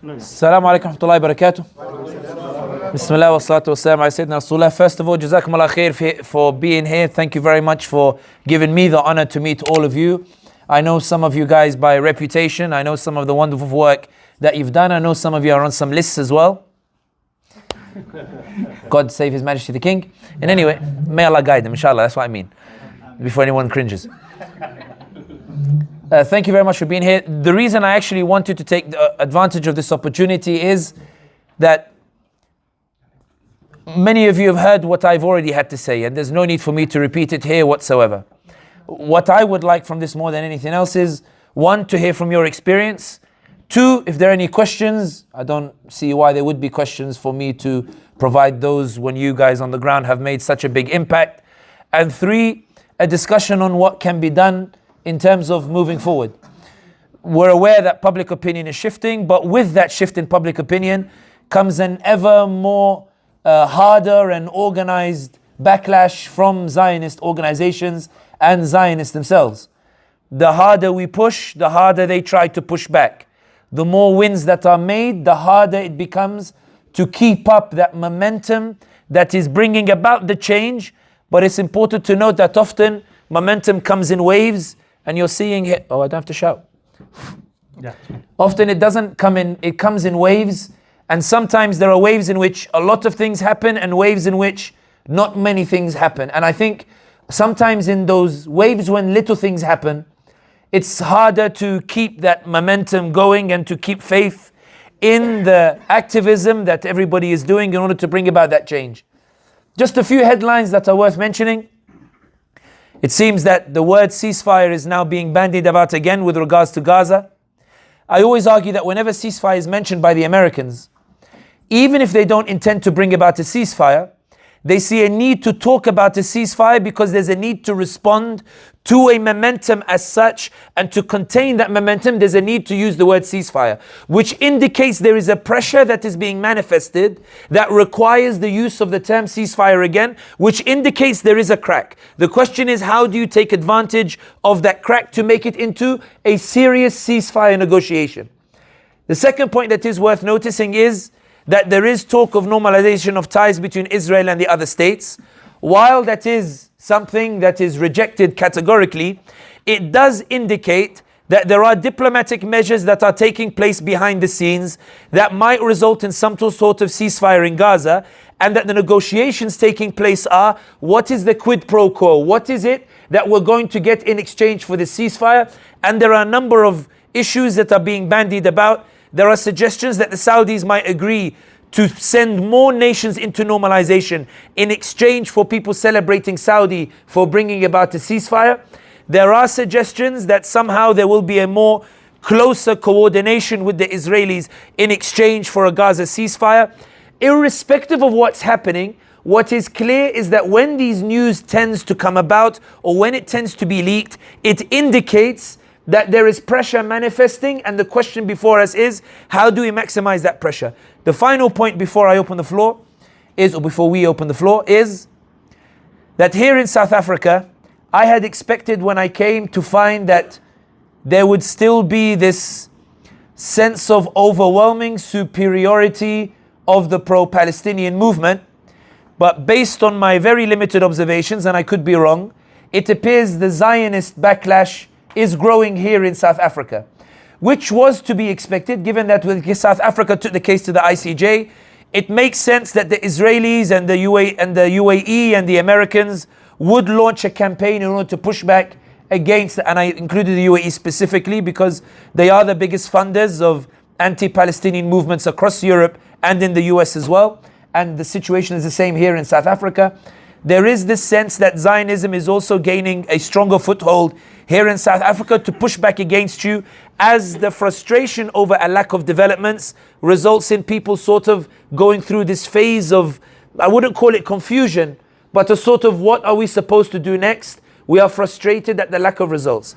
Assalamu alaikum wa rahmatullahi wa barakatuh. Bismillah wa salatu wa salam ala Sayyidina Rasulullah. First of all, Jazakum Allah khair for being here. Thank you very much for giving me the honor to meet all of you. I know some of you guys by reputation. I know some of the wonderful work that you've done. I know some of you are on some lists as well. God save His Majesty the King. And anyway, may Allah guide them, inshallah. That's what I mean. Before anyone cringes. Thank you very much for being here. The reason I actually wanted to take advantage of this opportunity is that many of you have heard what I've already had to say, and there's no need for me to repeat it here whatsoever. What I would like from this more than anything else is, one, to hear from your experience. Two, if there are any questions, I don't see why there would be questions for me to provide those when you guys on the ground have made such a big impact. And three, a discussion on what can be done in terms of moving forward. We're aware that public opinion is shifting, but with that shift in public opinion comes an ever more harder and organized backlash from Zionist organizations and Zionists themselves. The harder we push, the harder they try to push back. The more wins that are made, the harder it becomes to keep up that momentum that is bringing about the change. But it's important to note that often momentum comes in waves, and you're seeing it. Oh, I don't have to shout. Yeah. Often it doesn't come in, it comes in waves. And sometimes there are waves in which a lot of things happen and waves in which not many things happen. And I think sometimes in those waves when little things happen, it's harder to keep that momentum going and to keep faith in the activism that everybody is doing in order to bring about that change. Just a few headlines that are worth mentioning. It seems that the word ceasefire is now being bandied about again with regards to Gaza. I always argue that whenever ceasefire is mentioned by the Americans, even if they don't intend to bring about a ceasefire, they see a need to talk about a ceasefire because there's a need to respond to a momentum as such, and to contain that momentum there's a need to use the word ceasefire, which indicates there is a pressure that is being manifested that requires the use of the term ceasefire again, which indicates there is a crack. The question is, how do you take advantage of that crack to make it into a serious ceasefire negotiation? The second point that is worth noticing is that there is talk of normalization of ties between Israel and the other states. While that is something that is rejected categorically, it does indicate that there are diplomatic measures that are taking place behind the scenes that might result in some sort of ceasefire in Gaza, and that the negotiations taking place are, what is the quid pro quo? What is it that we're going to get in exchange for the ceasefire? And there are a number of issues that are being bandied about. There are suggestions that the Saudis might agree to send more nations into normalization in exchange for people celebrating Saudi for bringing about a ceasefire. There are suggestions that somehow there will be a more closer coordination with the Israelis in exchange for a Gaza ceasefire. Irrespective of what's happening, what is clear is that when these news tends to come about, or when it tends to be leaked, it indicates that there is pressure manifesting, and the question before us is, how do we maximize that pressure? The final point before I open the floor is, or before we open the floor, is that here in South Africa, I had expected when I came to find that there would still be this sense of overwhelming superiority of the pro-Palestinian movement. But based on my very limited observations, and I could be wrong, it appears the Zionist backlash is growing here in South Africa, which was to be expected given that when South Africa took the case to the ICJ, it makes sense that the Israelis and the UAE and the Americans would launch a campaign in order to push back against, and I included the UAE specifically because they are the biggest funders of anti-Palestinian movements across Europe and in the US as well, and the situation is the same here in South Africa. There is this sense that Zionism is also gaining a stronger foothold here in South Africa to push back against you, as the frustration over a lack of developments results in people sort of going through this phase of, I wouldn't call it confusion, but a sort of, what are we supposed to do next? We are frustrated at the lack of results.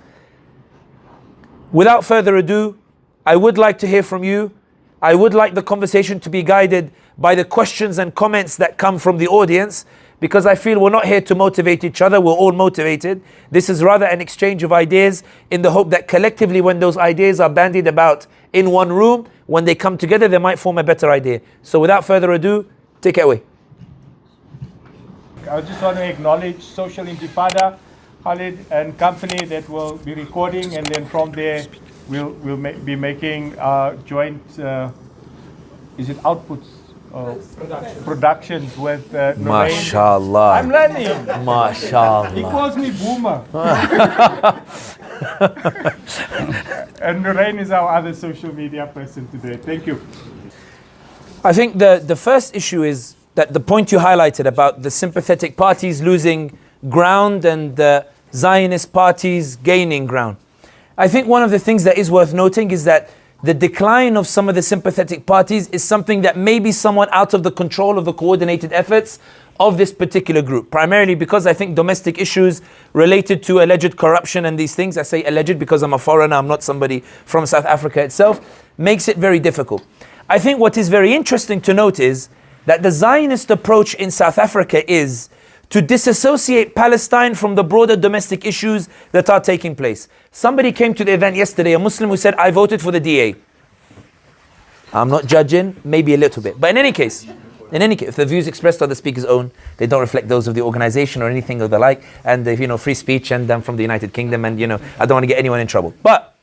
Without further ado, I would like to hear from you. I would like the conversation to be guided by the questions and comments that come from the audience, because I feel we're not here to motivate each other, we're all motivated. This is rather an exchange of ideas in the hope that collectively, when those ideas are bandied about in one room, when they come together, they might form a better idea. So without further ado, take it away. I just want to acknowledge Social Intifada, Khalid and company that will be recording, and then from there we'll be making joint, is it outputs? Productions with MashaAllah. I'm learning. MashaAllah. He calls me Boomer. And Nurain is our other social media person today. Thank you. I think the first issue is that the point you highlighted about the sympathetic parties losing ground and the Zionist parties gaining ground. I think one of the things that is worth noting is that the decline of some of the sympathetic parties is something that may be somewhat out of the control of the coordinated efforts of this particular group, primarily because I think domestic issues related to alleged corruption and these things, I say alleged because I'm a foreigner, I'm not somebody from South Africa itself, makes it very difficult. I think what is very interesting to note is that the Zionist approach in South Africa is to disassociate Palestine from the broader domestic issues that are taking place. Somebody came to the event yesterday, a Muslim who said, I voted for the DA. I'm not judging, maybe a little bit. But in any case, if the views expressed are the speaker's own, they don't reflect those of the organization or anything of the like, and if, free speech, and I'm from the United Kingdom, and I don't want to get anyone in trouble. But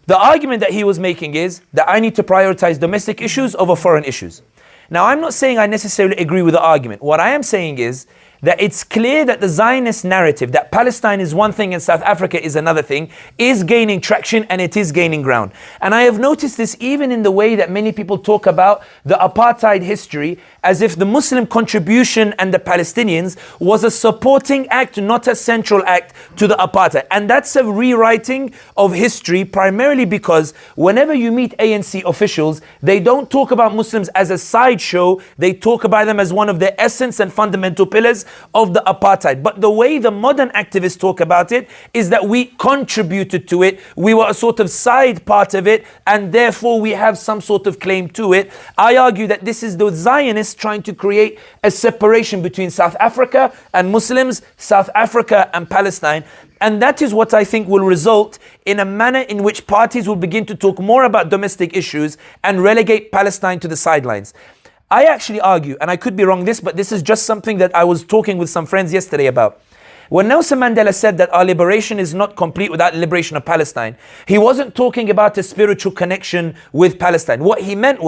the argument that he was making is that I need to prioritize domestic issues over foreign issues. Now, I'm not saying I necessarily agree with the argument. What I am saying is that it's clear that the Zionist narrative, that Palestine is one thing and South Africa is another thing, is gaining traction and it is gaining ground. And I have noticed this even in the way that many people talk about the apartheid history, as if the Muslim contribution and the Palestinians was a supporting act, not a central act to the apartheid. And that's a rewriting of history, primarily because whenever you meet ANC officials, they don't talk about Muslims as a sideshow, they talk about them as one of the essence and fundamental pillars of the apartheid. But the way the modern activists talk about it is that we contributed to it, we were a sort of side part of it, and therefore we have some sort of claim to it. I argue that this is the Zionists trying to create a separation between South Africa and Muslims, South Africa and Palestine. And that is what I think will result in a manner in which parties will begin to talk more about domestic issues and relegate Palestine to the sidelines. I actually argue, and I could be wrong but this is just something that I was talking with some friends yesterday about. When Nelson Mandela said that our liberation is not complete without the liberation of Palestine, he wasn't talking about a spiritual connection with Palestine. What he meant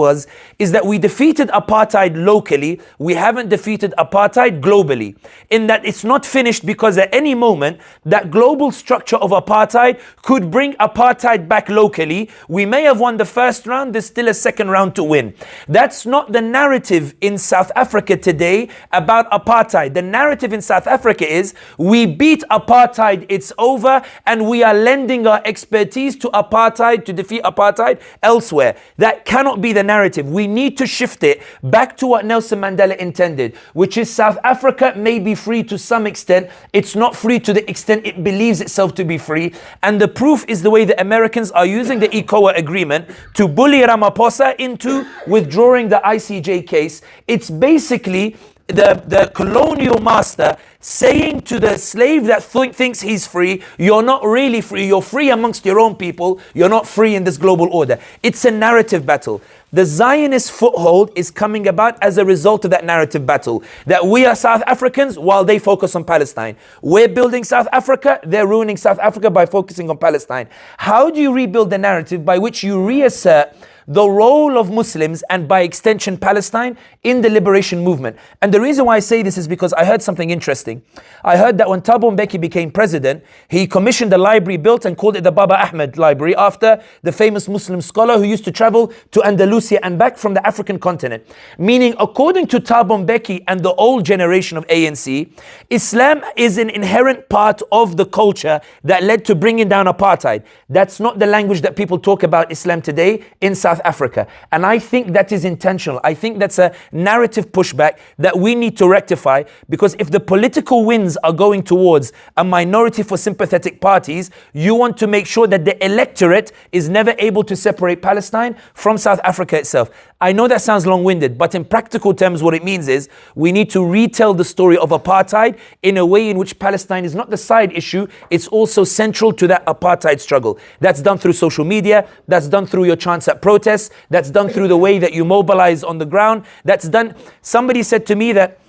is that we defeated apartheid locally, we haven't defeated apartheid globally. In that it's not finished because at any moment, that global structure of apartheid could bring apartheid back locally. We may have won the first round, there's still a second round to win. That's not the narrative in South Africa today about apartheid. The narrative in South Africa is, we beat apartheid, it's over, and we are lending our expertise to apartheid, to defeat apartheid elsewhere. That cannot be the narrative. We need to shift it back to what Nelson Mandela intended, which is South Africa may be free to some extent. It's not free to the extent it believes itself to be free. And the proof is the way the Americans are using the ECOWA agreement to bully Ramaphosa into withdrawing the ICJ case. It's basically the colonial master saying to the slave that thinks he's free, you're not really free, you're free amongst your own people, you're not free in this global order. It's a narrative battle. The Zionist foothold is coming about as a result of that narrative battle, that we are South Africans while they focus on Palestine. We're building South Africa, they're ruining South Africa by focusing on Palestine. How do you rebuild the narrative by which you reassert the role of Muslims and by extension Palestine in the liberation movement? And the reason why I say this is because I heard something interesting. I heard that when Thabo Mbeki became president, he commissioned a library built and called it the Baba Ahmed Library after the famous Muslim scholar who used to travel to Andalusia and back from the African continent. Meaning, according to Thabo Mbeki and the old generation of ANC, Islam is an inherent part of the culture that led to bringing down apartheid. That's not the language that people talk about Islam today in South Africa. And I think that is intentional. I think that's a narrative pushback that we need to rectify, because if the political winds are going towards a minority for sympathetic parties, you want to make sure that the electorate is never able to separate Palestine from South Africa itself. I know that sounds long-winded, but in practical terms, what it means is we need to retell the story of apartheid in a way in which Palestine is not the side issue, it's also central to that apartheid struggle. That's done through social media, that's done through your chants at protests, protests, that's done through the way that you mobilize on the ground, that's done. Somebody said to me that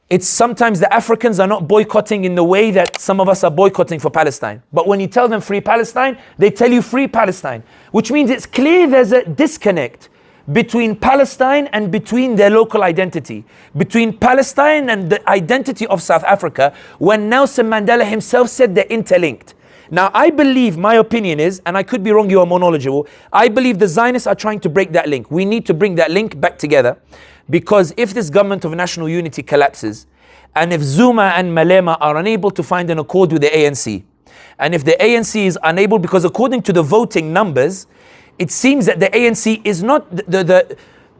it's sometimes the Africans are not boycotting in the way that some of us are boycotting for Palestine. But when you tell them free Palestine, they tell you free Palestine, which means it's clear there's a disconnect between Palestine and between their local identity, between Palestine and the identity of South Africa, when Nelson Mandela himself said they're interlinked. Now, I believe, my opinion is, and I could be wrong, you are more knowledgeable, I believe the Zionists are trying to break that link. We need to bring that link back together, because if this government of national unity collapses, and if Zuma and Malema are unable to find an accord with the ANC, and if the ANC is unable, because according to the voting numbers, it seems that the ANC is not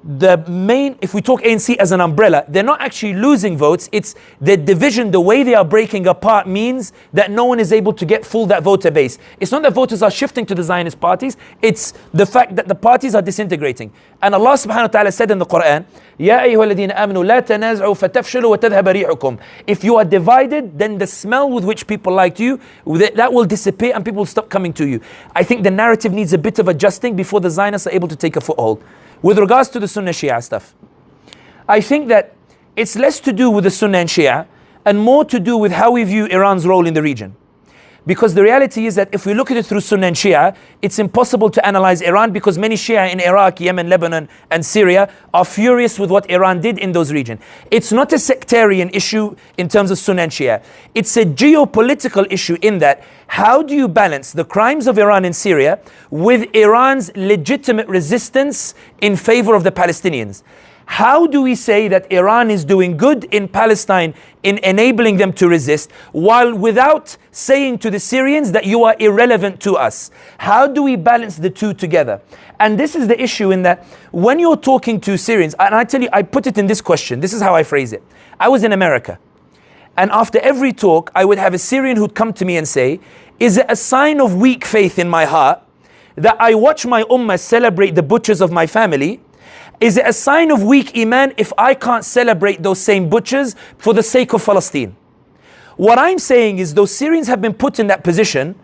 the main, if we talk ANC as an umbrella, they're not actually losing votes. It's the division, the way they are breaking apart means that no one is able to get full that voter base. It's not that voters are shifting to the Zionist parties, it's the fact that the parties are disintegrating. And Allah subhanahu wa ta'ala said in the Quran, Ya ayyuhalladhina amanu la tanaz'u fatafshalu wa tadhhaba rihukum. If you are divided, then the smell with which people like you, that will disappear and people will stop coming to you. I think the narrative needs a bit of adjusting before the Zionists are able to take a foothold. With regards to the Sunni Shia stuff, I think that it's less to do with the Sunni and Shia and more to do with how we view Iran's role in the region. Because the reality is that if we look at it through Sunni and Shia, it's impossible to analyze Iran, because many Shia in Iraq, Yemen, Lebanon, and Syria are furious with what Iran did in those regions. It's not a sectarian issue in terms of Sunni and Shia. It's a geopolitical issue in that how do you balance the crimes of Iran in Syria with Iran's legitimate resistance in favor of the Palestinians? How do we say that Iran is doing good in Palestine in enabling them to resist, while without saying to the Syrians that you are irrelevant to us? How do we balance the two together? And this is the issue, in that when you're talking to Syrians, and I tell you, I put it in this question, this is how I phrase it. I was in America, and after every talk, I would have a Syrian who'd come to me and say, is it a sign of weak faith in my heart that I watch my ummah celebrate the butchers of my family? Is it a sign of weak iman if I can't celebrate those same butchers for the sake of Palestine? What I'm saying is those Syrians have been put in that position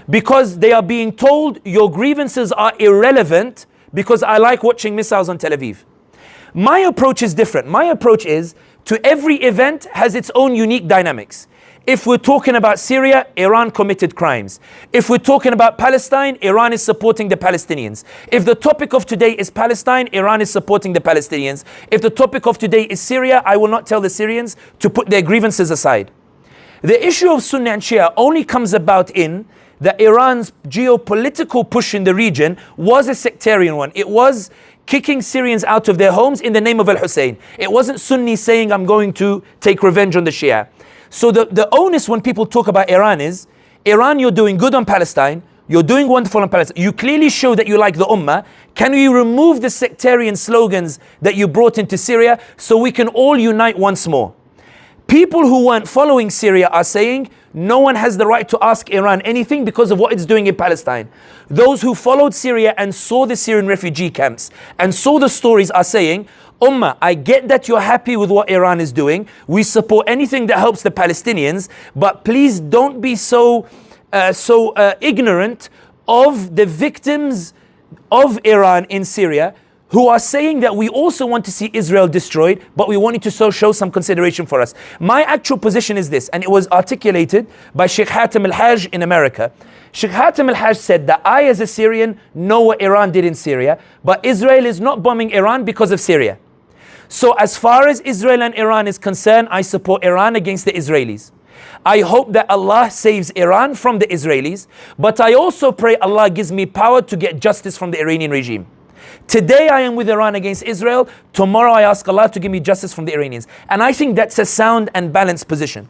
because they are being told your grievances are irrelevant because I like watching missiles on Tel Aviv. My approach is different. My approach is to every event has its own unique dynamics. If we're talking about Syria, Iran committed crimes. If we're talking about Palestine, Iran is supporting the Palestinians. If the topic of today is Palestine, Iran is supporting the Palestinians. If the topic of today is Syria, I will not tell the Syrians to put their grievances aside. The issue of Sunni and Shia only comes about in that Iran's geopolitical push in the region was a sectarian one. It was kicking Syrians out of their homes in the name of Al-Hussein. It wasn't Sunni saying, I'm going to take revenge on the Shia. So the onus when people talk about Iran is, Iran, you're doing good on Palestine, you're doing wonderful on Palestine, you clearly show that you like the ummah, can we remove the sectarian slogans that you brought into Syria so we can all unite once more? People who weren't following Syria are saying, no one has the right to ask Iran anything because of what it's doing in Palestine. Those who followed Syria and saw the Syrian refugee camps and saw the stories are saying, Ummah, I get that you're happy with what Iran is doing. We support anything that helps the Palestinians, but please don't be so ignorant of the victims of Iran in Syria, who are saying that we also want to see Israel destroyed, but we wanted to show some consideration for us. My actual position is this, and it was articulated by Sheikh Hatem al-Hajj in America. Sheikh Hatem al-Hajj said that I, as a Syrian, know what Iran did in Syria, but Israel is not bombing Iran because of Syria. So as far as Israel and Iran is concerned, I support Iran against the Israelis. I hope that Allah saves Iran from the Israelis, but I also pray Allah gives me power to get justice from the Iranian regime. Today I am with Iran against Israel. Tomorrow I ask Allah to give me justice from the Iranians. And I think that's a sound and balanced position.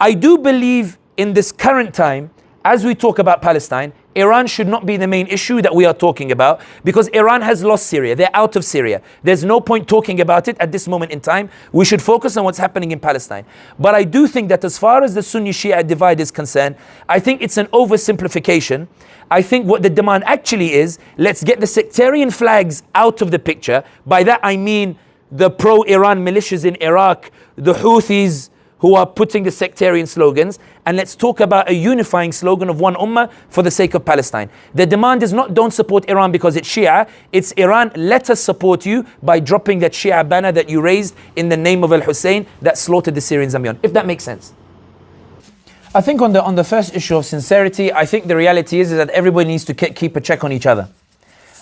I do believe in this current time, as we talk about Palestine, Iran should not be the main issue that we are talking about, because Iran has lost Syria. They're out of Syria. There's no point talking about it at this moment in time. We should focus on what's happening in Palestine. But I do think that as far as the Sunni Shia divide is concerned, I think it's an oversimplification. I think what the demand actually is, let's get the sectarian flags out of the picture. By that I mean the pro-Iran militias in Iraq, the Houthis, who are putting the sectarian slogans, and let's talk about a unifying slogan of one ummah for the sake of Palestine. The demand is not don't support Iran because it's Shia, it's Iran, let us support you by dropping that Shia banner that you raised in the name of Al-Hussein that slaughtered the Syrians and beyond, if that makes sense. I think on the first issue of sincerity, I think the reality is that everybody needs to keep a check on each other.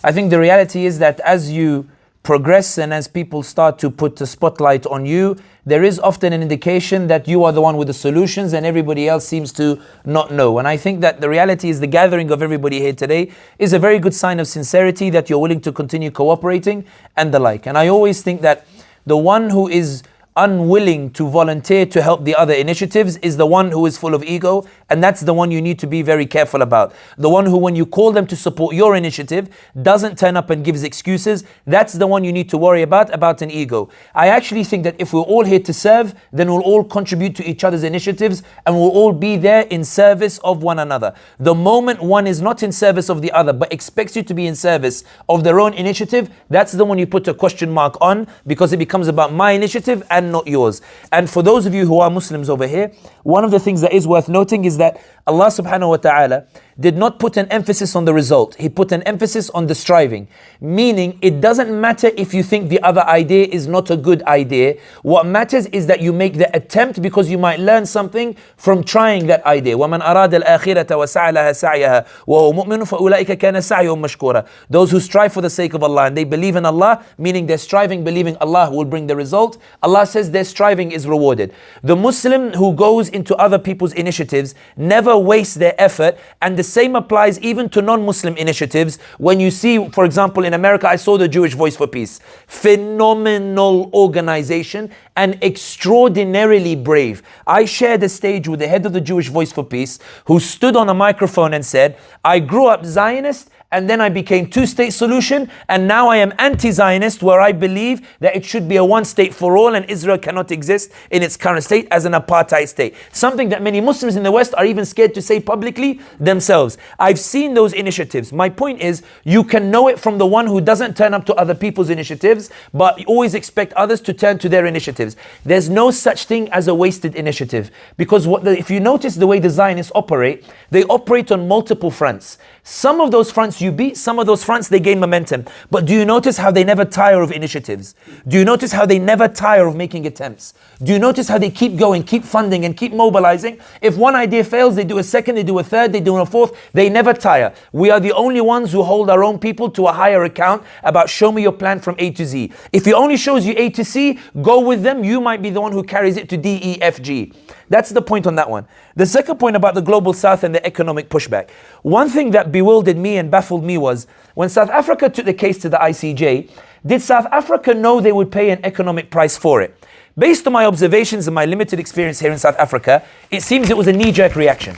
I think the reality is that as you progress and as people start to put the spotlight on you, there is often an indication that you are the one with the solutions and everybody else seems to not know. And I think that the reality is the gathering of everybody here today is a very good sign of sincerity, that you're willing to continue cooperating and the like. And I always think that the one who is unwilling to volunteer to help the other initiatives is the one who is full of ego, and that's the one you need to be very careful about. The one who, when you call them to support your initiative, doesn't turn up and gives excuses, that's the one you need to worry about an ego. I actually think that if we're all here to serve, then we'll all contribute to each other's initiatives and we'll all be there in service of one another. The moment one is not in service of the other but expects you to be in service of their own initiative, that's the one you put a question mark on, because it becomes about my initiative and not yours. And for those of you who are Muslims over here, one of the things that is worth noting is that Allah subhanahu wa ta'ala did not put an emphasis on the result. He put an emphasis on the striving. Meaning, it doesn't matter if you think the other idea is not a good idea. What matters is that you make the attempt, because you might learn something from trying that idea. وَمَنْ أَرَادَ الْآخِرَةَ وَسَعَى لَهَا سَعْيَهَا وَهُوَ مُؤْمِنٌ فَأُولَٰئِكَ كَانَ سَعْيُهُمْ مَشْكُورًا. Those who strive for the sake of Allah and they believe in Allah, meaning they're striving, believing Allah will bring the result. Allah says their striving is rewarded. The Muslim who goes into other people's initiatives never wastes their effort, and the same applies even to non-Muslim initiatives. When you see, for example, in America, I saw the Jewish Voice for Peace. Phenomenal organization and extraordinarily brave. I shared a stage with the head of the Jewish Voice for Peace, who stood on a microphone and said, I grew up Zionist, and then I became two-state solution, and now I am anti-Zionist, where I believe that it should be a one state for all and Israel cannot exist in its current state as an apartheid state. Something that many Muslims in the West are even scared to say publicly themselves. I've seen those initiatives. My point is, you can know it from the one who doesn't turn up to other people's initiatives, but always expect others to turn to their initiatives. There's no such thing as a wasted initiative, because if you notice the way the Zionists operate, they operate on multiple fronts. Some of those fronts you beat, some of those fronts they gain momentum. But do you notice how they never tire of initiatives? Do you notice how they never tire of making attempts? Do you notice how they keep going, keep funding and keep mobilizing? If one idea fails, they do a second, they do a third, they do a fourth. They never tire. We are the only ones who hold our own people to a higher account about show me your plan from A to Z. If he only shows you A to C, go with them. You might be the one who carries it to D, E, F, G. That's the point on that one. The second point about the global south and the economic pushback. One thing that bewildered me and baffled me was when South Africa took the case to the ICJ, did South Africa know they would pay an economic price for it? Based on my observations and my limited experience here in South Africa, it seems it was a knee-jerk reaction.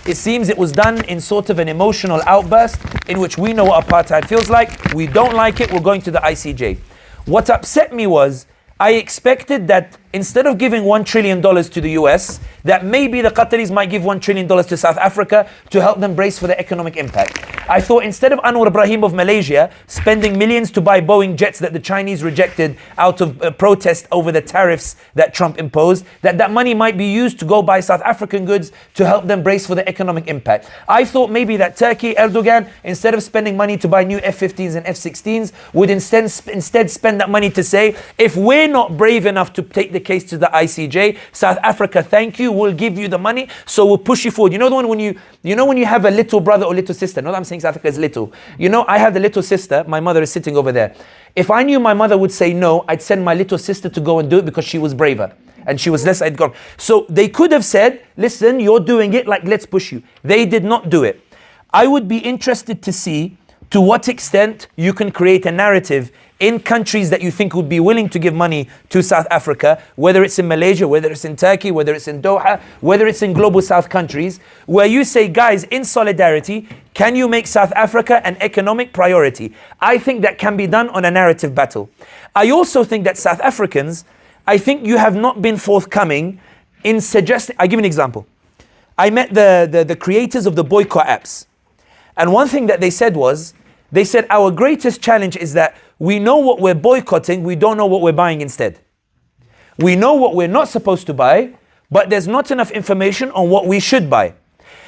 It seems it was done in sort of an emotional outburst in which we know what apartheid feels like, we don't like it, we're going to the ICJ. What upset me was I expected that instead of giving $1 trillion to the US, that maybe the Qataris might give $1 trillion to South Africa to help them brace for the economic impact. I thought instead of Anwar Ibrahim of Malaysia spending millions to buy Boeing jets that the Chinese rejected out of protest over the tariffs that Trump imposed, that money might be used to go buy South African goods to help them brace for the economic impact. I thought maybe that Turkey, Erdogan, instead of spending money to buy new F-15s and F-16s, would instead spend that money to say, if we're not brave enough to take the case to the ICJ, South Africa, thank you, we'll give you the money, so we'll push you forward. You know the one when you have a little brother or little sister, not that I'm saying South Africa is little. You know, I have the little sister, my mother is sitting over there. If I knew my mother would say no, I'd send my little sister to go and do it because she was braver and she was less outgoing. So they could have said, listen, you're doing it, like let's push you. They did not do it. I would be interested to see to what extent you can create a narrative in countries that you think would be willing to give money to South Africa, whether it's in Malaysia, whether it's in Turkey, whether it's in Doha, whether it's in global South countries, where you say, guys, in solidarity, can you make South Africa an economic priority? I think that can be done on a narrative battle. I also think that South Africans, I think you have not been forthcoming in suggesting, I'll give you an example. I met the creators of the boycott apps. And one thing that they said was, they said, our greatest challenge is that we know what we're boycotting, we don't know what we're buying instead. We know what we're not supposed to buy, but there's not enough information on what we should buy.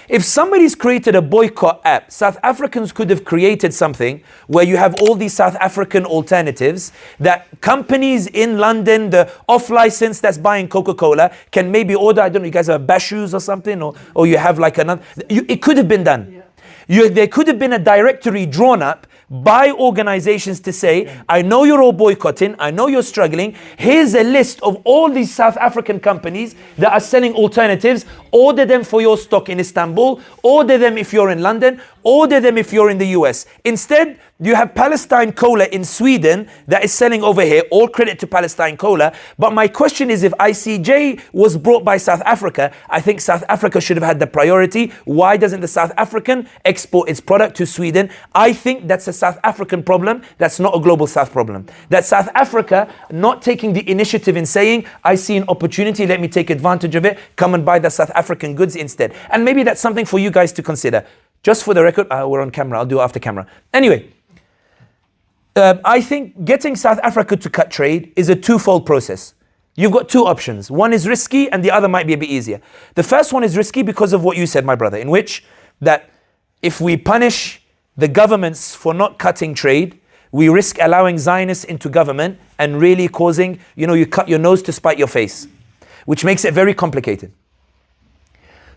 If somebody's created a boycott app, South Africans could have created something where you have all these South African alternatives that companies in London, the off-license that's buying Coca-Cola, can maybe order. I don't know, you guys have Bashoes or something, or you have like another. It could have been done. There could have been a directory drawn up by organizations to say, I know you're all boycotting, I know you're struggling, here's a list of all these South African companies that are selling alternatives, order them for your stock in Istanbul, order them if you're in London, order them if you're in the US. Instead, you have Palestine Cola in Sweden that is selling over here, all credit to Palestine Cola. But my question is, if ICJ was brought by South Africa, I think South Africa should have had the priority. Why doesn't the South African export its product to Sweden? I think that's a South African problem. That's not a global South problem. That South Africa not taking the initiative in saying, I see an opportunity, let me take advantage of it, come and buy the South African goods instead. And maybe that's something for you guys to consider. Just for the record, we're on camera, I'll do it after camera. Anyway, I think getting South Africa to cut trade is a twofold process. You've got two options. One is risky and the other might be a bit easier. The first one is risky because of what you said, my brother, in which that if we punish the governments for not cutting trade, we risk allowing Zionists into government and really causing, you cut your nose to spite your face, which makes it very complicated.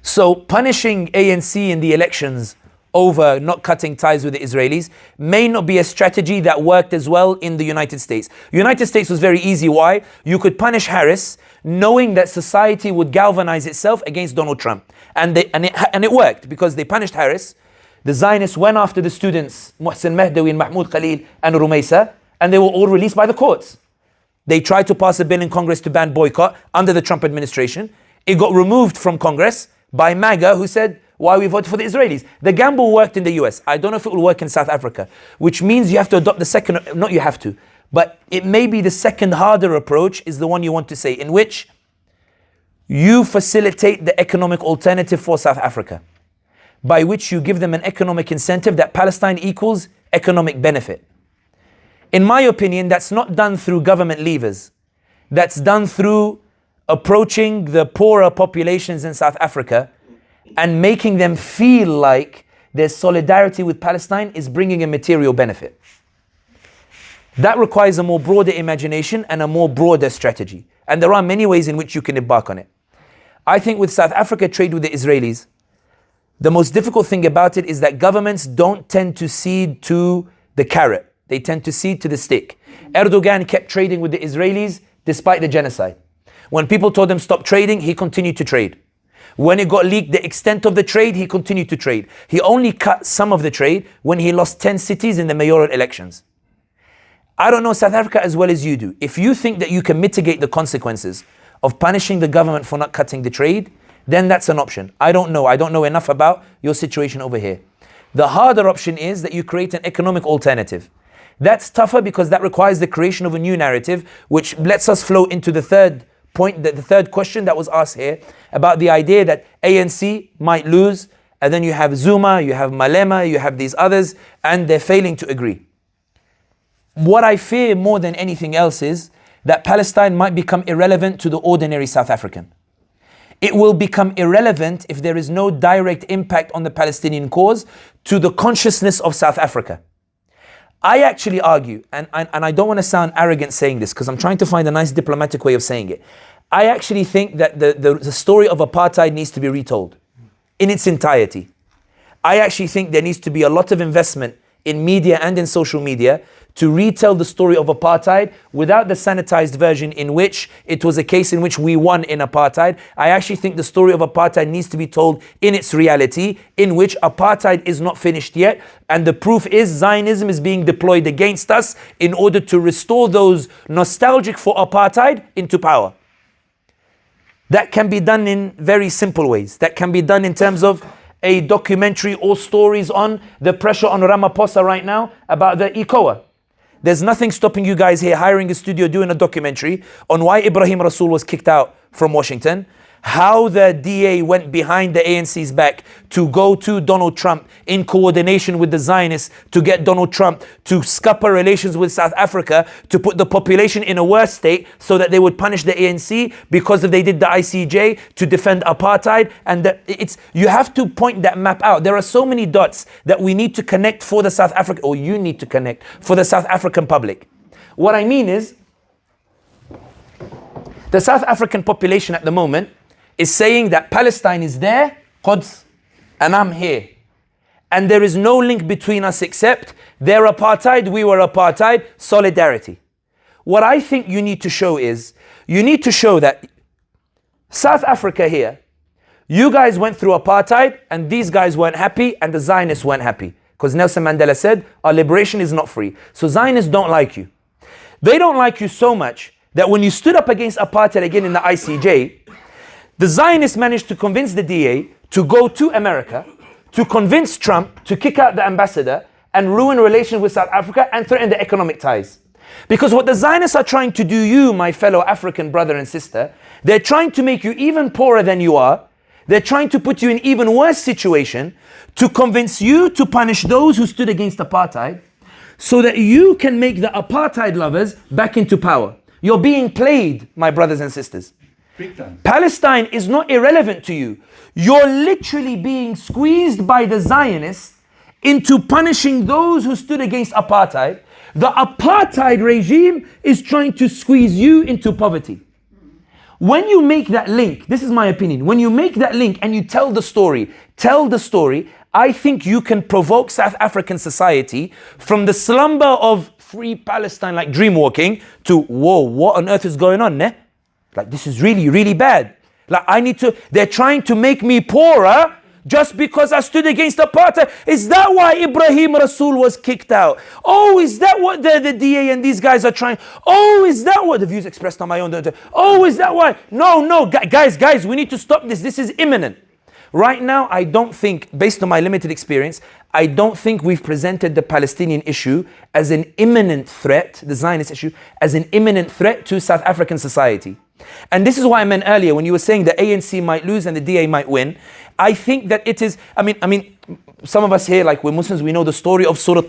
So punishing ANC in the elections over not cutting ties with the Israelis may not be a strategy that worked as well in the United States. United States was very easy. Why? You could punish Harris knowing that society would galvanize itself against Donald Trump. And it worked because they punished Harris. The Zionists went after the students, Mohsen Mahdawi and Mahmoud Khalil and Rumaisa, and they were all released by the courts. They tried to pass a bill in Congress to ban boycott under the Trump administration. It got removed from Congress by MAGA, who said, why we voted for the Israelis. The gamble worked in the US. I don't know if it will work in South Africa, which means you have to adopt the second, not you have to, but it may be the second harder approach is the one you want to say, in which you facilitate the economic alternative for South Africa, by which you give them an economic incentive that Palestine equals economic benefit. In my opinion, that's not done through government levers. That's done through approaching the poorer populations in South Africa and making them feel like their solidarity with Palestine is bringing a material benefit. That requires a more broader imagination and a more broader strategy. And there are many ways in which you can embark on it. I think with South Africa trade with the Israelis, the most difficult thing about it is that governments don't tend to cede to the carrot. They tend to cede to the stick. Erdogan kept trading with the Israelis despite the genocide. When people told him stop trading, he continued to trade. When it got leaked, the extent of the trade, he continued to trade. He only cut some of the trade when he lost 10 cities in the mayoral elections. I don't know South Africa as well as you do. If you think that you can mitigate the consequences of punishing the government for not cutting the trade, then that's an option. I don't know. I don't know enough about your situation over here. The harder option is that you create an economic alternative. That's tougher because that requires the creation of a new narrative, which lets us flow into the third point, the third question that was asked here about the idea that ANC might lose, and then you have Zuma, you have Malema, you have these others, and they're failing to agree. What I fear more than anything else is that Palestine might become irrelevant to the ordinary South African. It will become irrelevant if there is no direct impact on the Palestinian cause to the consciousness of South Africa. I actually argue, and I don't want to sound arrogant saying this because I'm trying to find a nice diplomatic way of saying it. I actually think that the story of apartheid needs to be retold in its entirety. I actually think there needs to be a lot of investment in media and in social media to retell the story of apartheid without the sanitized version in which it was a case in which we won in apartheid. I actually think the story of apartheid needs to be told in its reality, in which apartheid is not finished yet. And the proof is Zionism is being deployed against us in order to restore those nostalgic for apartheid into power. That can be done in very simple ways. That can be done in terms of a documentary or stories on the pressure on Ramaphosa right now about the ECOWA. There's nothing stopping you guys here hiring a studio, doing a documentary on why Ibrahim Rasool was kicked out from Washington, how the DA went behind the ANC's back to go to Donald Trump in coordination with the Zionists to get Donald Trump to scupper relations with South Africa, to put the population in a worse state so that they would punish the ANC because if they did the ICJ to defend apartheid. And you have to point that map out. There are so many dots that we need to connect for the South African, or you need to connect for the South African public. What I mean is, the South African population at the moment is saying that Palestine is there, Quds, and I'm here. And there is no link between us except their apartheid, we were apartheid, solidarity. What I think you need to show is, you need to show that South Africa here, you guys went through apartheid and these guys weren't happy and the Zionists weren't happy. Because Nelson Mandela said, our liberation is not free. So Zionists don't like you. They don't like you so much that when you stood up against apartheid again in the ICJ, the Zionists managed to convince the DA to go to America, to convince Trump to kick out the ambassador and ruin relations with South Africa and threaten the economic ties. Because what the Zionists are trying to do, you, my fellow African brother and sister, they're trying to make you even poorer than you are. They're trying to put you in even worse situation to convince you to punish those who stood against apartheid so that you can make the apartheid lovers back into power. You're being played, my brothers and sisters. Big time. Palestine is not irrelevant to you. You're literally being squeezed by the Zionists into punishing those who stood against apartheid. The apartheid regime is trying to squeeze you into poverty. When you make that link, this is my opinion, when you make that link and you tell the story, I think you can provoke South African society from the slumber of free Palestine, like dream walking, to, whoa, what on earth is going on, ne? Like, this is really, really bad. Like, they're trying to make me poorer just because I stood against apartheid. Is that why Ibrahim Rasool was kicked out? Oh, is that what the DA and these guys are trying? Oh, is that what the views expressed on my own? Oh, is that why? No, guys, we need to stop this. This is imminent. Right now, I don't think, based on my limited experience, I don't think we've presented the Palestinian issue as an imminent threat, the Zionist issue, as an imminent threat to South African society. And this is why I meant earlier, when you were saying the ANC might lose and the DA might win, I think that it is, I mean, some of us here, like we're Muslims, we know the story of Taif,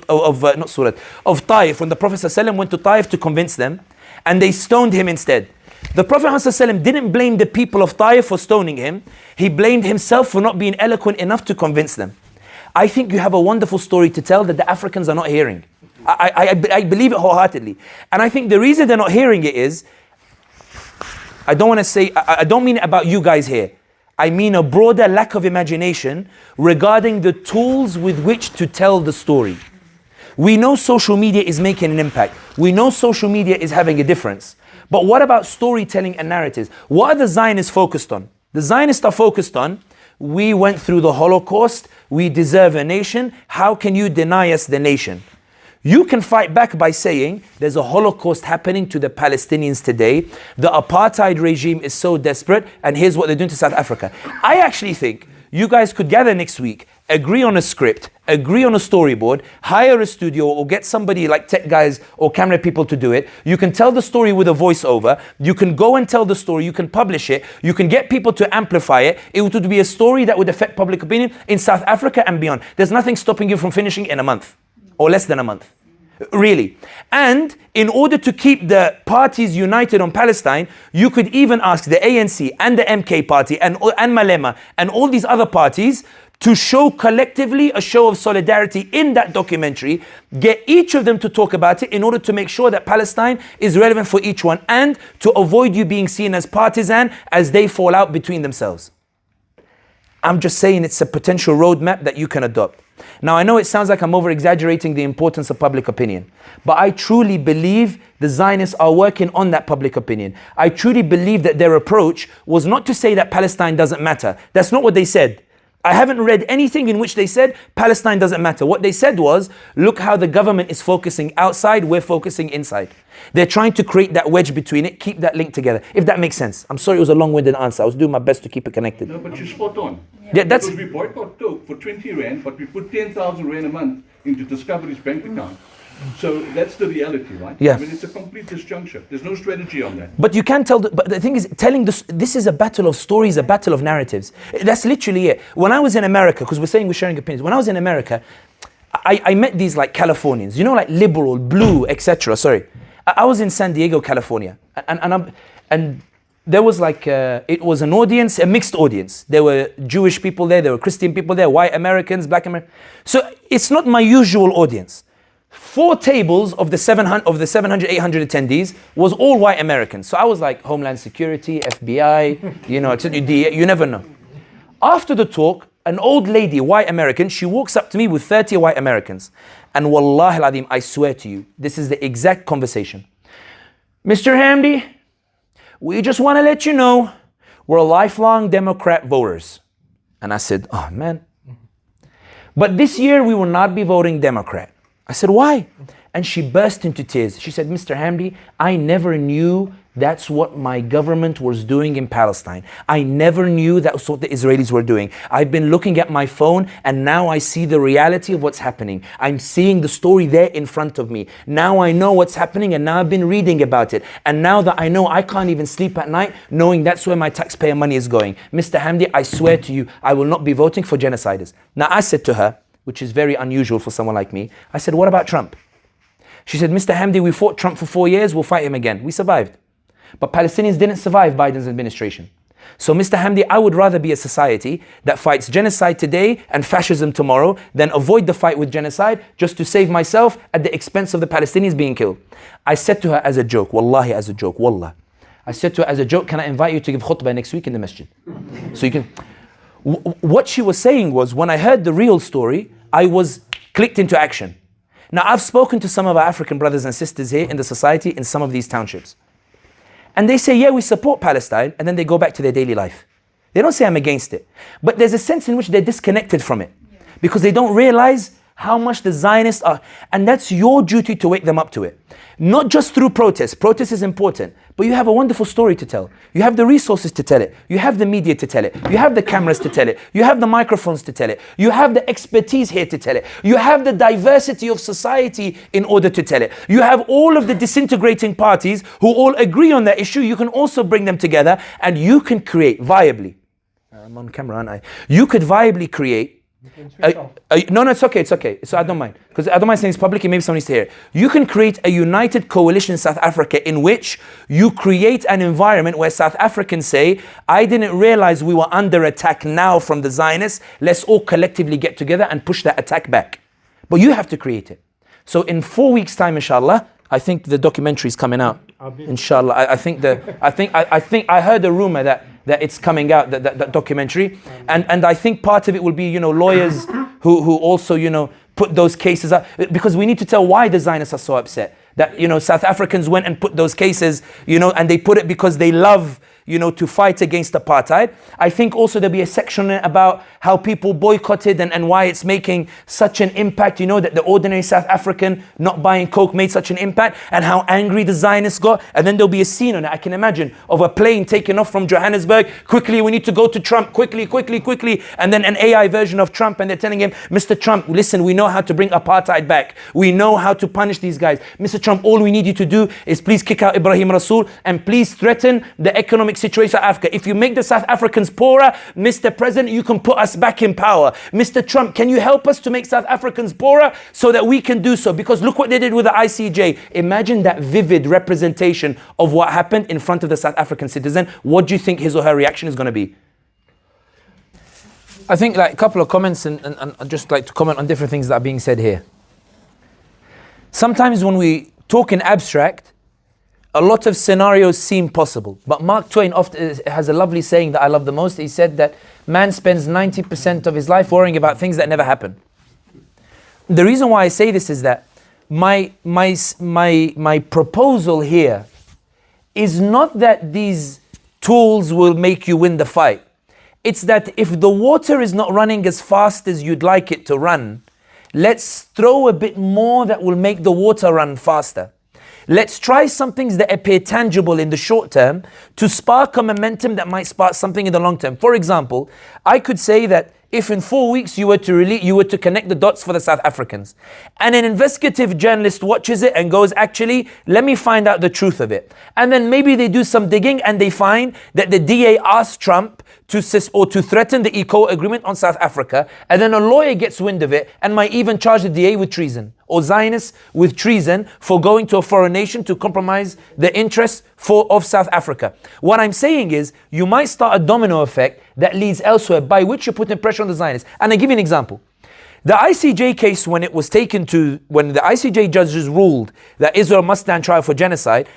when the Prophet ﷺ went to Taif to convince them, and they stoned him instead. The Prophet ﷺ didn't blame the people of Taif for stoning him. He blamed himself for not being eloquent enough to convince them. I think you have a wonderful story to tell that the Africans are not hearing. I believe it wholeheartedly. And I think the reason they're not hearing it is, I don't mean it about you guys here. I mean a broader lack of imagination regarding the tools with which to tell the story. We know social media is making an impact. We know social media is having a difference. But what about storytelling and narratives? What are the Zionists focused on? The Zionists are focused on, we went through the Holocaust, we deserve a nation, how can you deny us the nation? You can fight back by saying there's a Holocaust happening to the Palestinians today. The apartheid regime is so desperate, and here's what they're doing to South Africa. I actually think you guys could gather next week, agree on a script, agree on a storyboard, hire a studio or get somebody like tech guys or camera people to do it. You can tell the story with a voiceover. You can go and tell the story. You can publish it. You can get people to amplify it. It would be a story that would affect public opinion in South Africa and beyond. There's nothing stopping you from finishing in a month or less than a month. Really. And in order to keep the parties united on Palestine, you could even ask the ANC and the MK party and Malema and all these other parties to show collectively a show of solidarity in that documentary, get each of them to talk about it in order to make sure that Palestine is relevant for each one and to avoid you being seen as partisan as they fall out between themselves. I'm just saying it's a potential roadmap that you can adopt. Now, I know it sounds like I'm over-exaggerating the importance of public opinion, but I truly believe the Zionists are working on that public opinion. I truly believe that their approach was not to say that Palestine doesn't matter. That's not what they said. I haven't read anything in which they said Palestine doesn't matter. What they said was, look how the government is focusing outside, we're focusing inside. They're trying to create that wedge between it, keep that link together, if that makes sense. I'm sorry it was a long-winded answer. I was doing my best to keep it connected. No, but you're spot on. Yeah, that's... Because we boycott Coke for 20 Rand, but we put 10,000 Rand a month into Discovery's bank account. So that's the reality, right? Yeah. I mean, it's a complete disjuncture. There's no strategy on that. But you can tell, but the thing is, telling this is a battle of stories, a battle of narratives. That's literally it. When I was in America, because we're saying we're sharing opinions, when I was in America, I met these like Californians, you know, like liberal, blue, etc. Sorry. I was in San Diego, California, and there was like, it was an audience, a mixed audience. There were Jewish people there were Christian people there, white Americans, black Americans. So it's not my usual audience. 4 tables of the 700, 800 attendees was all white Americans. So I was like Homeland Security, FBI, you know, you never know. After the talk, an old lady, white American, she walks up to me with 30 white Americans. And wallahi al-azim, I swear to you, this is the exact conversation. Mr. Hamdi, we just want to let you know, we're lifelong Democrat voters. And I said, oh man. But this year we will not be voting Democrat. I said, why? And she burst into tears. She said, Mr. Hamdi, I never knew that's what my government was doing in Palestine. I never knew that's what the Israelis were doing. I've been looking at my phone and now I see the reality of what's happening. I'm seeing the story there in front of me. Now I know what's happening and now I've been reading about it. And now that I know, I can't even sleep at night knowing that's where my taxpayer money is going. Mr. Hamdi, I swear to you, I will not be voting for genociders. Now I said to her, which is very unusual for someone like me, I said, what about Trump? She said, Mr. Hamdi, we fought Trump for 4 years, we'll fight him again. We survived. But Palestinians didn't survive Biden's administration. So Mr. Hamdi, I would rather be a society that fights genocide today and fascism tomorrow than avoid the fight with genocide just to save myself at the expense of the Palestinians being killed. I said to her as a joke, wallahi as a joke, wallah. I said to her as a joke, can I invite you to give khutbah next week in the masjid? So you can... What she was saying was, when I heard the real story, I was clicked into action. Now, I've spoken to some of our African brothers and sisters here in the society in some of these townships. And they say, yeah, we support Palestine, and then they go back to their daily life. They don't say I'm against it. But there's a sense in which they're disconnected from it because they don't realize how much the Zionists are. And that's your duty to wake them up to it. Not just through protest. Protest is important. But you have a wonderful story to tell. You have the resources to tell it. You have the media to tell it. You have the cameras to tell it. You have the microphones to tell it. You have the expertise here to tell it. You have the diversity of society in order to tell it. You have all of the disintegrating parties who all agree on that issue. You can also bring them together and you can create viably. I'm on camera, aren't I? You could viably create. No, it's okay. So I don't mind. Because I don't mind saying it's public and maybe someone needs to hear it. You can create a united coalition in South Africa in which you create an environment where South Africans say, I didn't realize we were under attack now from the Zionists. Let's all collectively get together and push that attack back. But you have to create it. So in 4 weeks' time, inshallah, I think the documentary is coming out. Inshallah. I think I heard a rumor that it's coming out, that documentary. And I think part of it will be, lawyers who also, put those cases up. Because we need to tell why the Zionists are so upset. That, South Africans went and put those cases, and they put it because they love, to fight against apartheid. I think also there'll be a section about how people boycotted and why it's making such an impact, that the ordinary South African not buying Coke made such an impact and how angry the Zionists got. And then there'll be a scene on it, I can imagine, of a plane taking off from Johannesburg. Quickly, we need to go to Trump. Quickly. And then an AI version of Trump and they're telling him, Mr. Trump, listen, we know how to bring apartheid back. We know how to punish these guys. Mr. Trump, all we need you to do is please kick out Ibrahim Rasool and please threaten the economic situation of Africa. If you make the South Africans poorer, Mr. President, you can put us back in power. Mr. Trump, can you help us to make South Africans poorer so that we can do so? Because look what they did with the ICJ. Imagine that vivid representation of what happened in front of the South African citizen. What do you think his or her reaction is going to be? I think a couple of comments and I'd just like to comment on different things that are being said here. Sometimes when we talk in abstract, a lot of scenarios seem possible. But Mark Twain often has a lovely saying that I love the most. He said that man spends 90% of his life worrying about things that never happen. The reason why I say this is that my proposal here is not that these tools will make you win the fight. It's that if the water is not running as fast as you'd like it to run, let's throw a bit more that will make the water run faster. Let's try some things that appear tangible in the short term to spark a momentum that might spark something in the long term. For example, I could say that if in 4 weeks you were to connect the dots for the South Africans. And an investigative journalist watches it and goes, actually, let me find out the truth of it. And then maybe they do some digging and they find that the DA asked Trump to threaten the ECO agreement on South Africa, and then a lawyer gets wind of it and might even charge the DA with treason, or Zionists with treason for going to a foreign nation to compromise the interests of South Africa. What I'm saying is, you might start a domino effect that leads elsewhere, by which you're putting pressure on the Zionists. And I give you an example. The ICJ case, when the ICJ judges ruled that Israel must stand trial for genocide,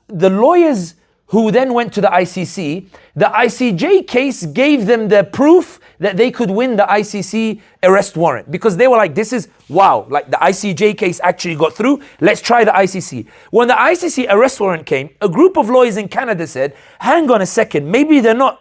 the lawyers who then went to the ICJ case gave them the proof that they could win the ICC arrest warrant, because they were like, this is, wow, like the ICJ case actually got through, let's try the ICC. When the ICC arrest warrant came, a group of lawyers in Canada said, hang on a second, maybe they're not,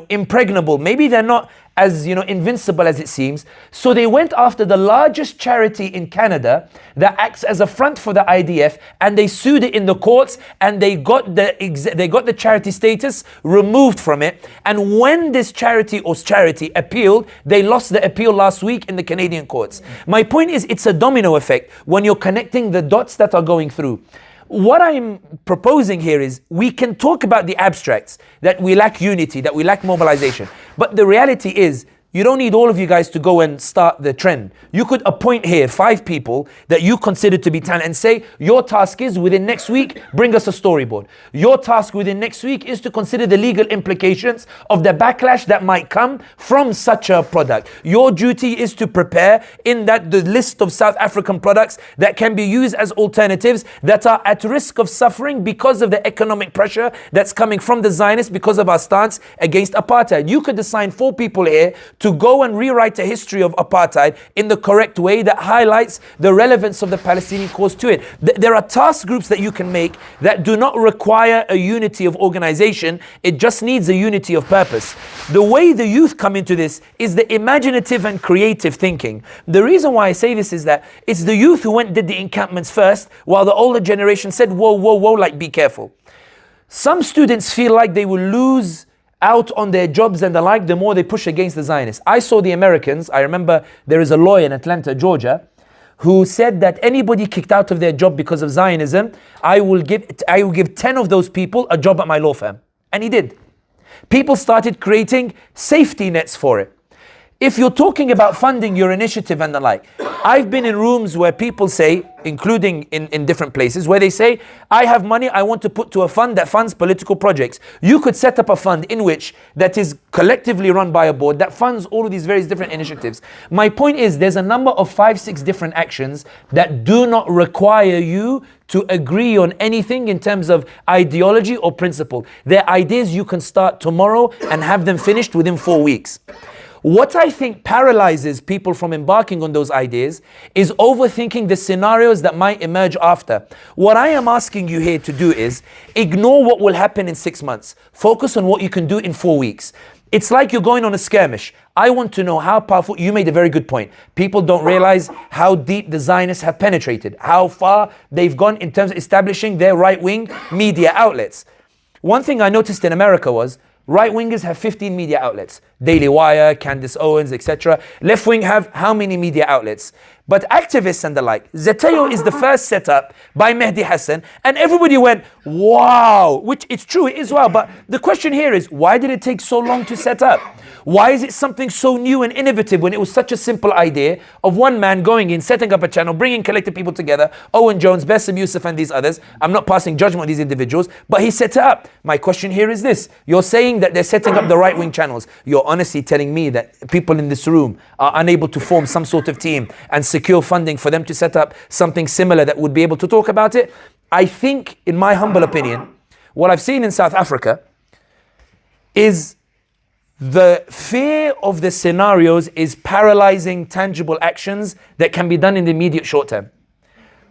impregnable, maybe they're not as, invincible as it seems. So they went after the largest charity in Canada that acts as a front for the IDF, and they sued it in the courts, and they got the charity status removed from it. And when this charity appealed, they lost the appeal last week in the Canadian courts. My point is, it's a domino effect when you're connecting the dots that are going through. What I'm proposing here is, we can talk about the abstracts, that we lack unity, that we lack mobilization. But the reality is, you don't need all of you guys to go and start the trend. You could appoint here 5 people that you consider to be talented and say, your task is, within next week, bring us a storyboard. Your task within next week is to consider the legal implications of the backlash that might come from such a product. Your duty is to prepare the list of South African products that can be used as alternatives that are at risk of suffering because of the economic pressure that's coming from the Zionists because of our stance against apartheid. You could assign 4 people here to go and rewrite a history of apartheid in the correct way that highlights the relevance of the Palestinian cause to it. There are task groups that you can make that do not require a unity of organization. It just needs a unity of purpose. The way the youth come into this is the imaginative and creative thinking. The reason why I say this is that it's the youth who did the encampments first, while the older generation said, whoa, whoa, whoa, like, be careful. Some students feel like they will lose out on their jobs and the like the more they push against the Zionists. I saw the Americans. I remember there is a lawyer in Atlanta, Georgia, who said that anybody kicked out of their job because of Zionism, I will give 10 of those people a job at my law firm. And he did. People started creating safety nets for it. If you're talking about funding your initiative and the like, I've been in rooms where people say, including in different places, where they say, I have money I want to put to a fund that funds political projects. You could set up a fund that is collectively run by a board that funds all of these various different initiatives. My point is, there's a number of 5-6 different actions that do not require you to agree on anything in terms of ideology or principle. They're ideas you can start tomorrow and have them finished within 4 weeks. What I think paralyzes people from embarking on those ideas is overthinking the scenarios that might emerge after. What I am asking you here to do is ignore what will happen in 6 months. Focus on what you can do in 4 weeks. It's like you're going on a skirmish. I want to know how powerful. You made a very good point. People don't realize how deep the Zionists have penetrated, how far they've gone in terms of establishing their right-wing media outlets. One thing I noticed in America was, right-wingers have 15 media outlets. Daily Wire, Candace Owens, etc. Left-wing have how many media outlets? But activists and the like, Zeteo is the first set up by Mehdi Hassan, and everybody went, wow, which it's true, it is wow. But the question here is, why did it take so long to set up? Why is it something so new and innovative when it was such a simple idea of one man going in, setting up a channel, bringing collective people together, Owen Jones, Bassem Youssef and these others. I'm not passing judgment on these individuals, but he set it up. My question here is this. You're saying that they're setting up the right-wing channels. You're honestly telling me that people in this room are unable to form some sort of team and secure funding for them to set up something similar that would be able to talk about it? I think, in my humble opinion, what I've seen in South Africa is the fear of the scenarios is paralyzing tangible actions that can be done in the immediate short term.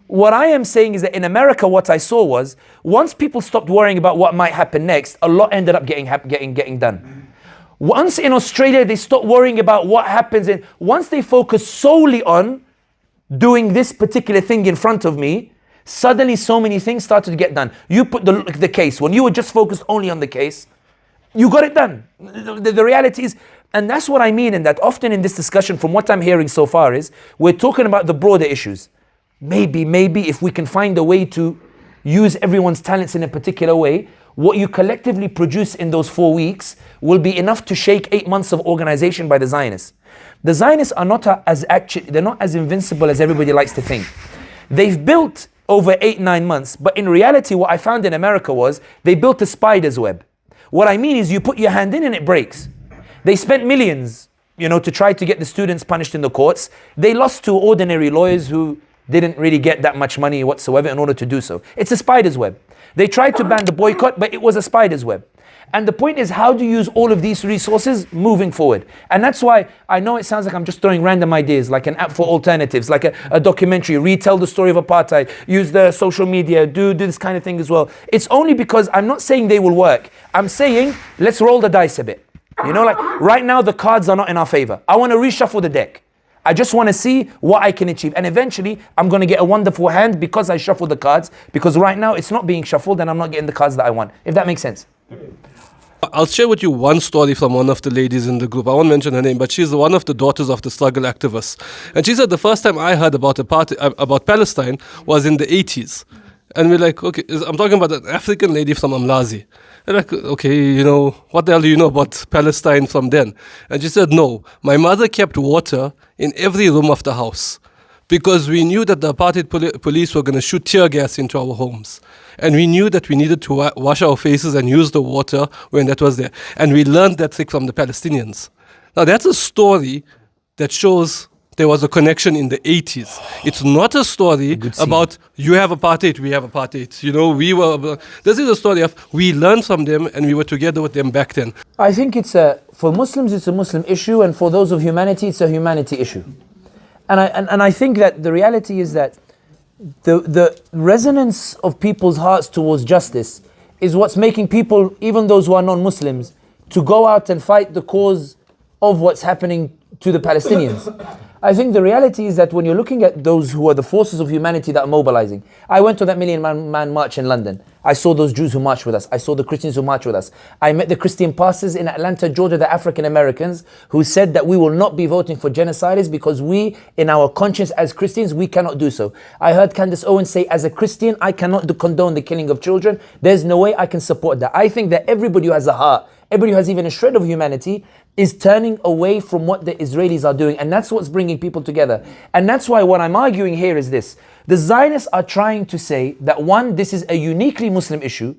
What I am saying is that in America, what I saw was, once people stopped worrying about what might happen next, a lot ended up getting done. Once in Australia, they stopped worrying about what happens, and once they focus solely on doing this particular thing in front of me, suddenly so many things started to get done. You put the case, when you were just focused only on the case, you got it done. The reality is, And that's what I mean, in that often in this discussion, from what I'm hearing so far, is we're talking about the broader issues. Maybe if we can find a way to use everyone's talents in a particular way, what you collectively produce in those 4 weeks will be enough to shake 8 months of organization by the Zionists. The Zionists are not they're not as invincible as everybody likes to think. They've built over 8-9 months, but in reality what I found in America was they built a spider's web. What I mean is you put your hand in and it breaks. They spent millions, to try to get the students punished in the courts. They lost to ordinary lawyers who didn't really get that much money whatsoever in order to do so. It's a spider's web. They tried to ban the boycott, but it was a spider's web. And the point is how to use all of these resources moving forward. And that's why I know it sounds like I'm just throwing random ideas, like an app for alternatives, like a documentary, retell the story of apartheid, use the social media, do this kind of thing as well. It's only because I'm not saying they will work. I'm saying let's roll the dice a bit. Like right now the cards are not in our favor. I want to reshuffle the deck. I just want to see what I can achieve. And eventually, I'm going to get a wonderful hand because I shuffle the cards. Because right now, it's not being shuffled and I'm not getting the cards that I want. If that makes sense. I'll share with you one story from one of the ladies in the group. I won't mention her name, but she's one of the daughters of the struggle activists. And she said the first time I heard about about Palestine was in the 80s. And we're like, okay, I'm talking about an African lady from Amlazi. And like, okay, what the hell do you know about Palestine from then? And she said, no, my mother kept water in every room of the house because we knew that the apartheid police were going to shoot tear gas into our homes. And we knew that we needed to wash our faces and use the water when that was there. And we learned that trick from the Palestinians. Now, that's a story that shows there was a connection in the 80s. It's not a story about you have apartheid, we have apartheid. This is a story of we learned from them and we were together with them back then. I think for Muslims, it's a Muslim issue, and for those of humanity, it's a humanity issue. And I think that the reality is that the resonance of people's hearts towards justice is what's making people, even those who are non-Muslims, to go out and fight the cause of what's happening to the Palestinians. I think the reality is that when you're looking at those who are the forces of humanity that are mobilizing, I went to that Million Man March in London. I saw those Jews who marched with us. I saw the Christians who marched with us. I met the Christian pastors in Atlanta, Georgia, the African Americans, who said that we will not be voting for genocides because we, in our conscience as Christians, we cannot do so. I heard Candace Owens say, as a Christian, I cannot condone the killing of children. There's no way I can support that. I think that everybody who has a heart, everybody who has even a shred of humanity, is turning away from what the Israelis are doing. And that's what's bringing people together. And that's why what I'm arguing here is this. The Zionists are trying to say that 1, this is a uniquely Muslim issue.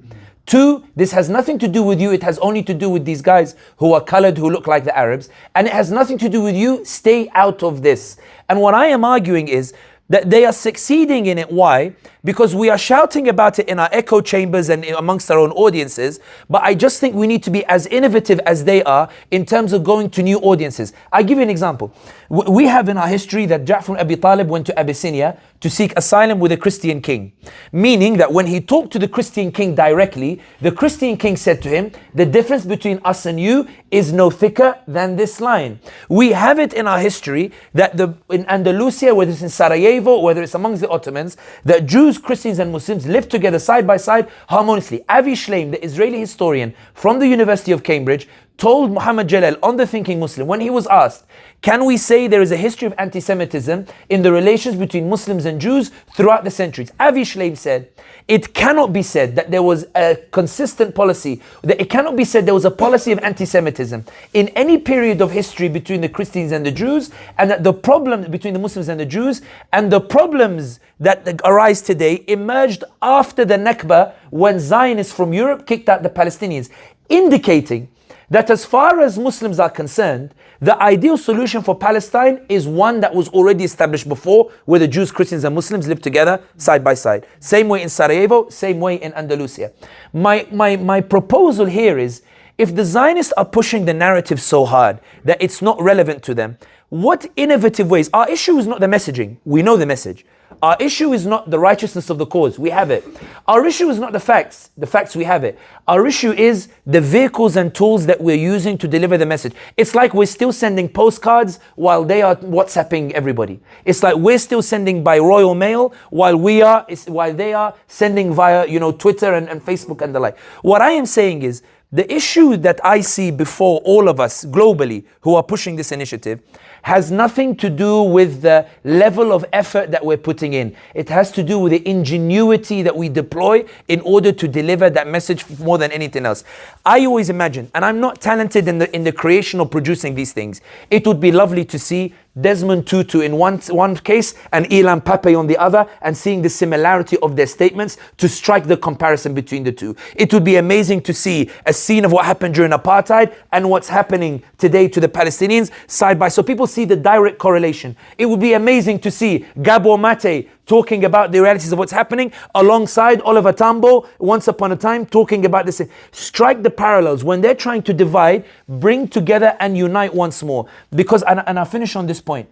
2, this has nothing to do with you. It has only to do with these guys who are colored, who look like the Arabs. And it has nothing to do with you. Stay out of this. And what I am arguing is that they are succeeding in it. Why? Because we are shouting about it in our echo chambers and amongst our own audiences, but I just think we need to be as innovative as they are in terms of going to new audiences. I'll give you an example. We have in our history that Ja'far ibn Abi Talib went to Abyssinia to seek asylum with a Christian king. Meaning that when he talked to the Christian king directly, the Christian king said to him, the difference between us and you is no thicker than this line. We have it in our history that in Andalusia, whether it's in Sarajevo, whether it's amongst the Ottomans, that Jews, Christians and Muslims lived together side by side harmoniously. Avi Shleim, the Israeli historian from the University of Cambridge, told Muhammad Jalal on The Thinking Muslim, when he was asked, can we say there is a history of anti-Semitism in the relations between Muslims and Jews throughout the centuries? Avi Shleim said, it cannot be said that there was a consistent policy, that it cannot be said there was a policy of anti-Semitism in any period of history between the Christians and the Jews, and that the problem between the Muslims and the Jews, and the problems that arise today emerged after the Nakba, when Zionists from Europe kicked out the Palestinians, indicating that as far as Muslims are concerned, the ideal solution for Palestine is one that was already established before, where the Jews, Christians and Muslims live together side by side. Same way in Sarajevo, same way in Andalusia. My proposal here is, if the Zionists are pushing the narrative so hard that it's not relevant to them, what innovative ways? Our issue is not the messaging. We know the message. Our issue is not the righteousness of the cause. We have it. Our issue is not the facts. The facts, we have it. Our issue is the vehicles and tools that we're using to deliver the message. It's like we're still sending postcards while they are WhatsApping everybody. It's like we're still sending by Royal Mail while they are sending via Twitter and Facebook and the like. What I am saying is, The issue that I see before all of us globally who are pushing this initiative has nothing to do with the level of effort that we're putting in. It has to do with the ingenuity that we deploy in order to deliver that message more than anything else. I always imagine, and I'm not talented in the creation of producing these things, it would be lovely to see Desmond Tutu in one case and Ilan Pape on the other, and seeing the similarity of their statements to strike the comparison between the two. It would be amazing to see a scene of what happened during apartheid and what's happening today to the Palestinians side by side. So people see the direct correlation. It would be amazing to see Gabo Mate talking about the realities of what's happening alongside Oliver Tambo once upon a time talking about this. Strike the parallels. When they're trying to divide, bring together and unite once more. Because, and I'll finish on this point,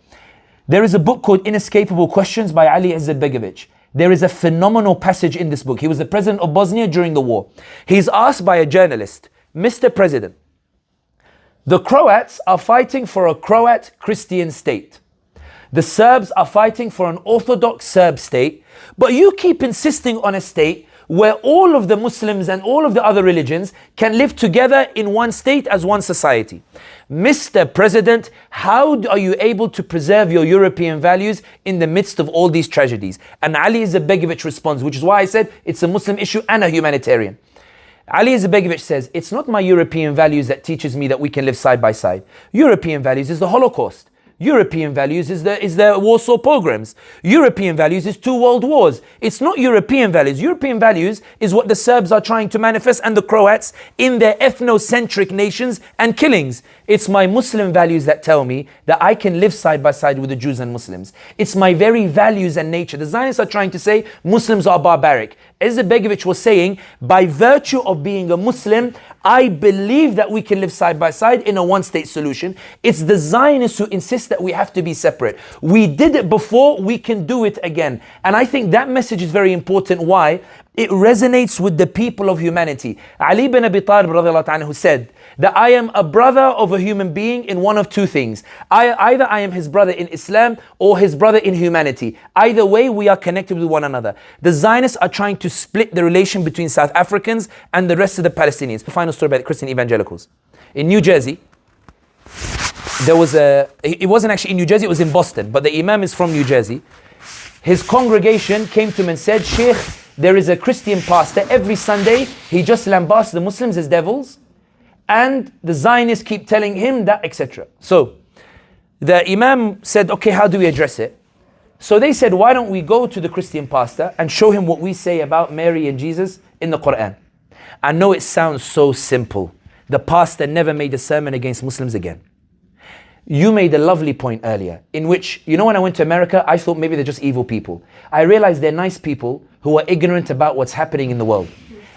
there is a book called Inescapable Questions by Ali Izetbegovic. There is a phenomenal passage in this book. He was the president of Bosnia during the war. He's asked by a journalist, Mr. President, the Croats are fighting for a Croat Christian state. The Serbs are fighting for an Orthodox Serb state, but you keep insisting on a state where all of the Muslims and all of the other religions can live together in one state as one society. Mr. President, how are you able to preserve your European values in the midst of all these tragedies? And Ali Izetbegovic responds, which is why I said it's a Muslim issue and a humanitarian. Ali Izetbegovic says, it's not my European values that teaches me that we can live side by side. European values is the Holocaust. European values is the Warsaw pogroms. European values is 2 world wars. It's not European values. European values is what the Serbs are trying to manifest and the Croats in their ethnocentric nations and killings. It's my Muslim values that tell me that I can live side by side with the Jews and Muslims. It's my very values and nature. The Zionists are trying to say Muslims are barbaric. Izetbegovic was saying, by virtue of being a Muslim, I believe that we can live side by side in a one-state solution. It's the Zionists who insist that we have to be separate. We did it before, we can do it again. And I think that message is very important. Why? It resonates with the people of humanity. Ali bin Abi Talib radiallahu anhu said that I am a brother of a human being in one of two things. Either I am his brother in Islam or his brother in humanity. Either way, we are connected with one another. The Zionists are trying to split the relation between South Africans and the rest of the Palestinians. The final story about the Christian evangelicals. In New Jersey, there was it wasn't actually in New Jersey, it was in Boston, but the Imam is from New Jersey. His congregation came to him and said, Sheikh, there is a Christian pastor, every Sunday he just lambasts the Muslims as devils, and the Zionists keep telling him that, etc. So the Imam said, okay, how do we address it? So they said, why don't we go to the Christian pastor and show him what we say about Mary and Jesus in the Quran? I know it sounds so simple. The pastor never made a sermon against Muslims again. You made a lovely point earlier, in which, you know, when I went to America, I thought maybe they're just evil people. I realized they're nice people who are ignorant about what's happening in the world.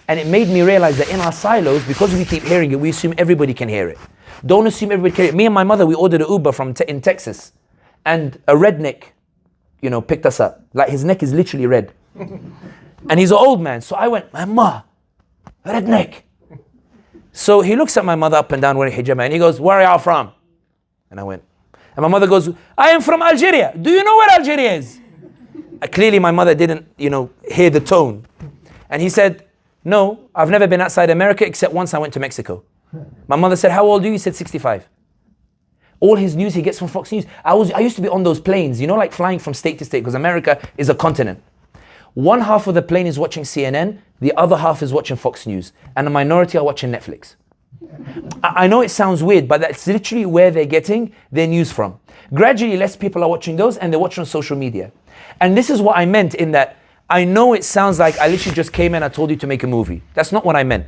And it made me realize that in our silos, because we keep hearing it, we assume everybody can hear it. Don't assume everybody can hear it. Me and my mother, we ordered an Uber in Texas, and a redneck, you know, picked us up. Like, his neck is literally red. And he's an old man. So I went, Mama, redneck. So he looks at my mother up and down wearing hijab, and he goes, where are y'all from? And I went, and my mother goes, I am from Algeria. Do you know where Algeria is? Clearly my mother didn't, you know, hear the tone. And he said, no, I've never been outside America except once I went to Mexico. My mother said, how old are you? He said, 65. All his news he gets from Fox News. I used to be on those planes, you know, like flying from state to state, because America is a continent. One half of the plane is watching CNN, the other half is watching Fox News, and the minority are watching Netflix. I know it sounds weird, but that's literally where they're getting their news from. Gradually, less people are watching those, and they're watching on social media. And this is what I meant in that I know it sounds like I literally just came in and I told you to make a movie. That's not what I meant.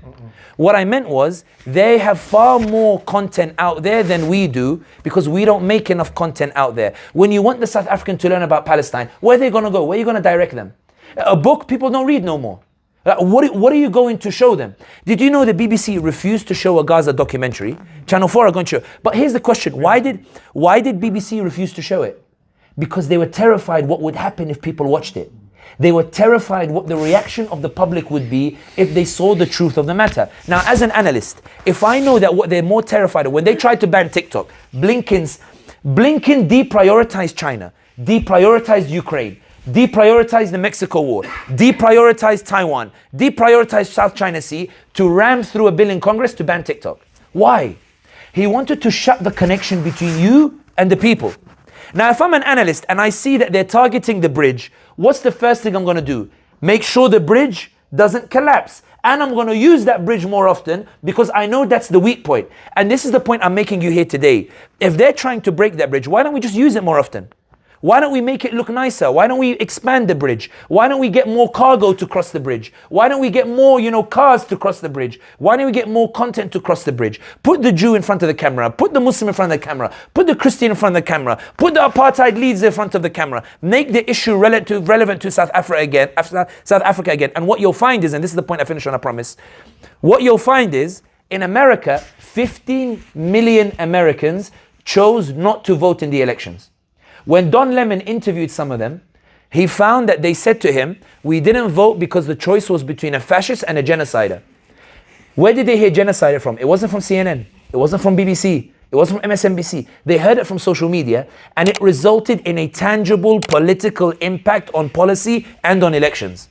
What I meant was they have far more content out there than we do, because we don't make enough content out there. When you want the South African to learn about Palestine, where are they going to go? Where are you going to direct them? A book people don't read no more. What are you going to show them? Did you know the BBC refused to show a Gaza documentary? Channel 4 are going to show. But here's the question. Why did BBC refuse to show it? Because they were terrified what would happen if people watched it. They were terrified what the reaction of the public would be if they saw the truth of the matter. Now, as an analyst, if I know that what they're more terrified of, when they tried to ban TikTok, Blinken deprioritized China, deprioritized Ukraine. deprioritize the Mexico war, deprioritize Taiwan, deprioritize South China Sea to ram through a bill in Congress to ban TikTok. Why? He wanted to shut the connection between you and the people. Now, if I'm an analyst and I see that they're targeting the bridge, what's the first thing I'm going to do? Make sure the bridge doesn't collapse. And I'm going to use that bridge more often because I know that's the weak point. And this is the point I'm making you here today. If they're trying to break that bridge, why don't we just use it more often? Why don't we make it look nicer? Why don't we expand the bridge? Why don't we get more cargo to cross the bridge? Why don't we get more, cars to cross the bridge? Why don't we get more content to cross the bridge? Put the Jew in front of the camera. Put the Muslim in front of the camera. Put the Christian in front of the camera. Put the apartheid leaders in front of the camera. Make the issue relevant to South Africa again. And what you'll find is, and this is the point I finish on, I promise. What you'll find is, in America, 15 million Americans chose not to vote in the elections. When Don Lemon interviewed some of them, he found that they said to him, we didn't vote because the choice was between a fascist and a genocider. Where did they hear genocider from? It wasn't from CNN. It wasn't from BBC. It wasn't from MSNBC. They heard it from social media, and it resulted in a tangible political impact on policy and on elections.